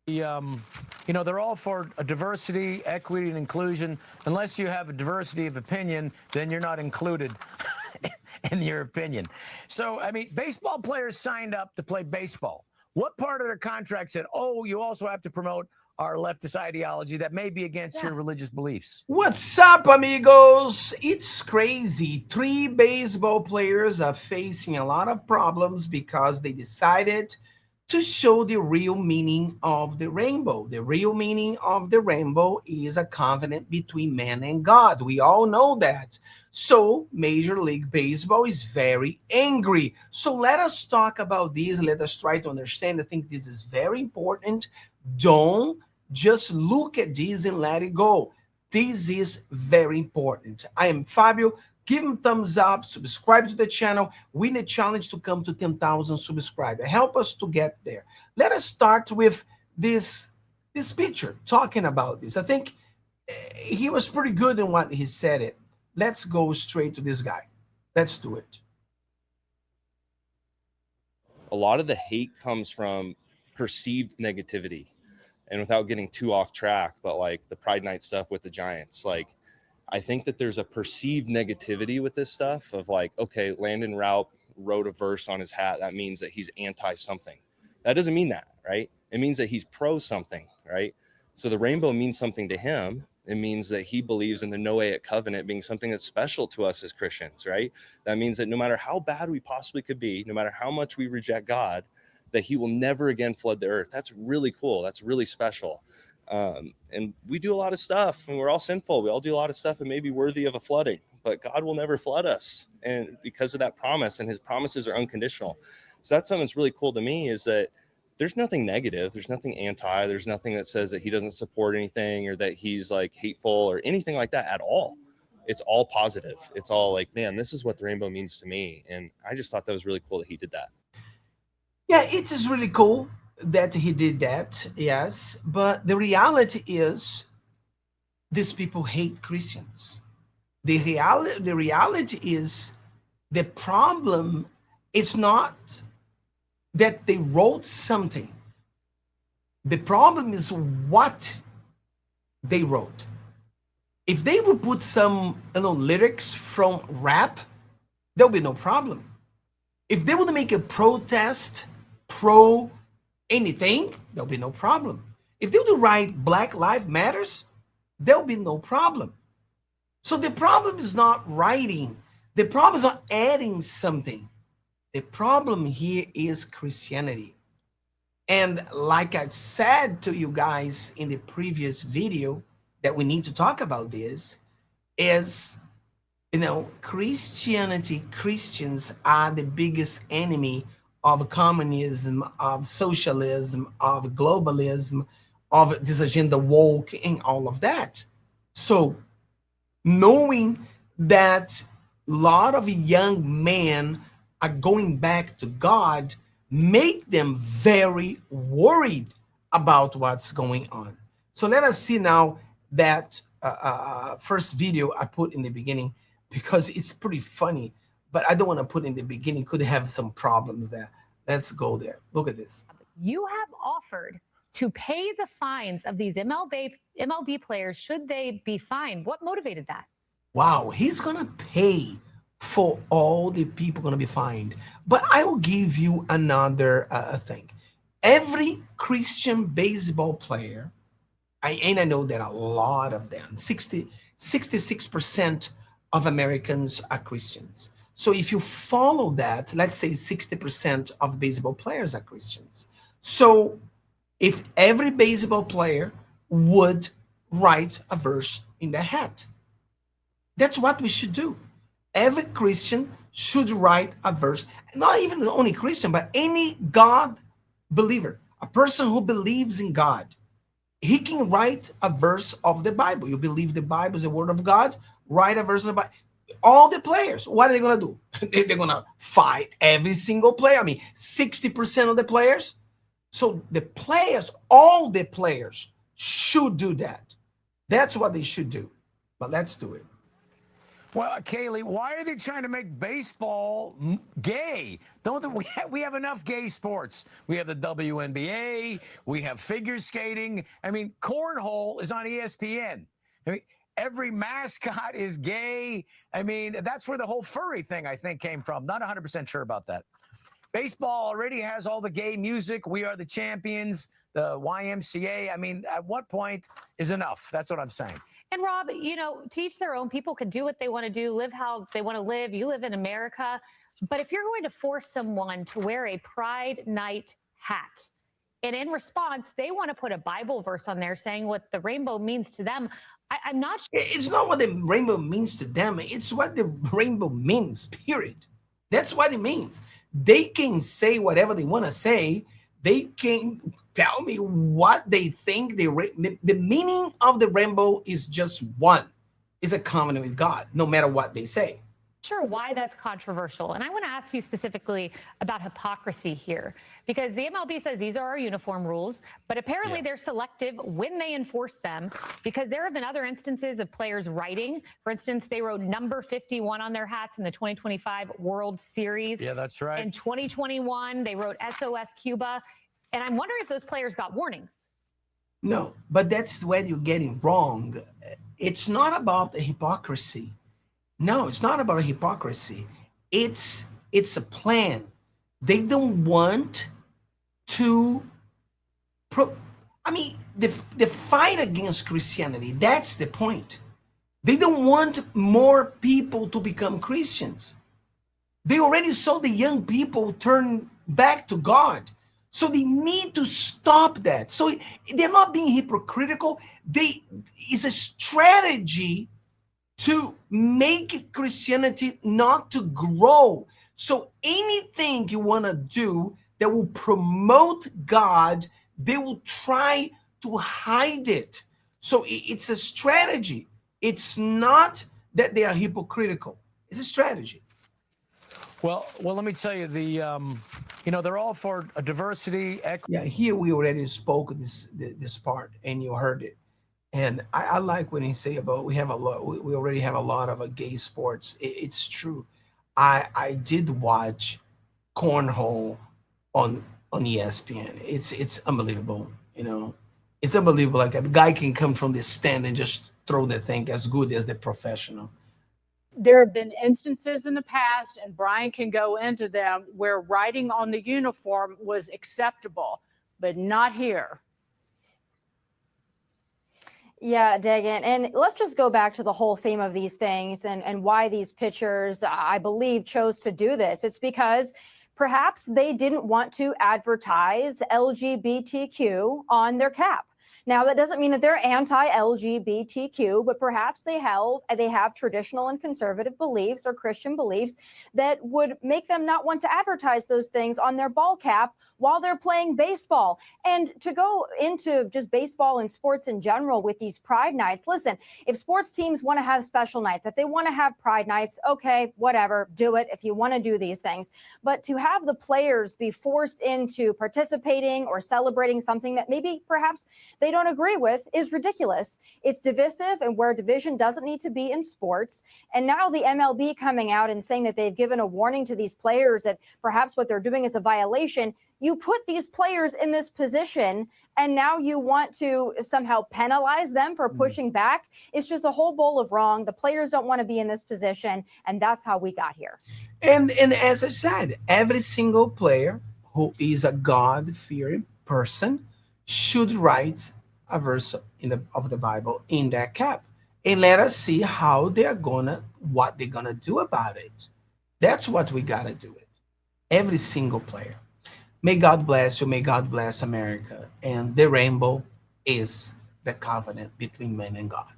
The, they're all for a diversity, equity, and inclusion. Unless you have a diversity of opinion, then you're not included in your opinion. So, I mean, baseball players signed up to play baseball. What part of their contract said, oh, you also have to promote our leftist ideology that may be against your religious beliefs? What's up, amigos? It's crazy. Three baseball players are facing a lot of problems because they decided to show the real meaning of the rainbow. The real meaning of the rainbow is a covenant between man and God. We all know that. So, Major League Baseball is very angry. So, let us talk about this. Let us try to understand. I think this is very important. Don't just look at this and let it go. This is very important. I am Fabio. Give him thumbs up, subscribe to the channel. Win the challenge to come to 10,000 subscribers. Help us to get there. Let us start with this picture, talking about this. I think he was pretty good in what he said it. Let's go straight to this guy. Let's do it. A lot of the hate comes from perceived negativity. And without getting too off track, but like the Pride Night stuff with the Giants, like I think that there's a perceived negativity with this stuff of like, okay, Landon Raup wrote a verse on his hat. That means that he's anti something. That doesn't mean that, right? It means that he's pro something, right? So the rainbow means something to him. It means that he believes in the Noahic covenant being something that's special to us as Christians, right? That means that no matter how bad we possibly could be, no matter how much we reject God, that he will never again flood the earth. That's really cool. That's really special. And we do a lot of stuff and we're all sinful. We all do a lot of stuff that may be worthy of a flooding, but God will never flood us. And because of that promise, and his promises are unconditional. So that's something that's really cool to me, is that there's nothing negative. There's nothing anti. There's nothing that says that he doesn't support anything or that he's like hateful or anything like that at all. It's all positive. It's all like, man, this is what the rainbow means to me. And I just thought that was really cool that he did that. Yeah, it is really cool that he did that, yes. But the reality is, these people hate Christians. The reality is, the problem is not that they wrote something. The problem is what they wrote. If they would put some lyrics from rap, there'll be no problem. If they would make a protest pro anything, there'll be no problem. If they would write Black Lives Matters, there'll be no problem. So the problem is not writing. The problem is not adding something. The problem here is Christianity. And like I said to you guys in the previous video, that we need to talk about this is, Christianity, Christians are the biggest enemy of communism, of socialism, of globalism, of this agenda woke, and all of that. So knowing that a lot of young men are going back to God, make them very worried about what's going on. So let us see now that first video I put in the beginning, because it's pretty funny, but I don't want to put in the beginning. Could have some problems there. Let's go there. Look at this. You have offered to pay the fines of these MLB players should they be fined. What motivated that? Wow, he's going to pay for all the people going to be fined. But I will give you another thing. Every Christian baseball player, and I know there are a lot of them, 66% of Americans are Christians. So if you follow that, let's say 60% of baseball players are Christians. So if every baseball player would write a verse in their hat, that's what we should do. Every Christian should write a verse, not even the only Christian, but any God believer, a person who believes in God. He can write a verse of the Bible. You believe the Bible is the word of God, write a verse of the Bible. All the players, what are they going to do? They're going to fight every single player. I mean, 60% of the players. So the players, all the players should do that. That's what they should do. But let's do it. Well, Kaylee, why are they trying to make baseball gay? Don't we have enough gay sports? We have the WNBA, we have figure skating. I mean, cornhole is on ESPN. I mean, every mascot is gay. I mean, that's where the whole furry thing, I think, came from. Not 100% sure about that. Baseball already has all the gay music. We Are the Champions, the YMCA. I mean, at what point is enough? That's what I'm saying. And Rob, you know, to each their own. People can do what they want to do, live how they want to live. You live in America. But if you're going to force someone to wear a Pride Night hat, and in response, they want to put a Bible verse on there saying what the rainbow means to them, I'm not sure. It's not what the rainbow means to them. It's what the rainbow means, period. That's what it means. They can say whatever they want to say. They can tell me what they think. The meaning of the rainbow is just one. It's a covenant with God, no matter what they say. Sure why that's controversial. And I want to ask you specifically about hypocrisy here, because the MLB says these are our uniform rules, but apparently they're selective when they enforce them, because there have been other instances of players writing. For instance, they wrote number 51 on their hats in the 2025 World Series. Yeah, that's right. In 2021, they wrote SOS Cuba. And I'm wondering if those players got warnings. No, but that's where you're getting wrong. It's not about the hypocrisy. No, it's not about a hypocrisy. It's a plan. They don't want to. The fight against Christianity. That's the point. They don't want more people to become Christians. They already saw the young people turn back to God. So they need to stop that. So they're not being hypocritical. It's a strategy to make Christianity not to grow. So anything you want to do that will promote God, they will try to hide it. So it's a strategy. It's not that they are hypocritical. It's a strategy. Well, let me tell you, they're all for a diversity, equity. Yeah, here we already spoke this part, and you heard it. And I like when he say about we already have a lot of gay sports. It's true. I did watch cornhole on ESPN. It's unbelievable. You know, it's unbelievable. Like a guy can come from the stand and just throw the thing as good as the professional. There have been instances in the past, and Brian can go into them, where writing on the uniform was acceptable, but not here. Yeah, Dagan. And let's just go back to the whole theme of these things and why these pitchers, I believe, chose to do this. It's because perhaps they didn't want to advertise LGBTQ on their cap. Now, that doesn't mean that they're anti-LGBTQ, but perhaps they have traditional and conservative beliefs or Christian beliefs that would make them not want to advertise those things on their ball cap while they're playing baseball. And to go into just baseball and sports in general with these pride nights, listen, if sports teams want to have special nights, if they want to have pride nights, okay, whatever, do it if you want to do these things. But to have the players be forced into participating or celebrating something that maybe perhaps they don't agree with is ridiculous. It's divisive, and where division doesn't need to be in sports. And now the MLB coming out and saying that they've given a warning to these players that perhaps what they're doing is a violation. You put these players in this position, and now you want to somehow penalize them for pushing back. It's just a whole bowl of wrong. The players don't want to be in this position, and that's how we got here. And as I said, every single player who is a God-fearing person should write a verse of the Bible in their cap, and let us see what they're gonna do about it. That's what we gotta do it. Every single player. May God bless you. May God bless America. And the rainbow is the covenant between man and God.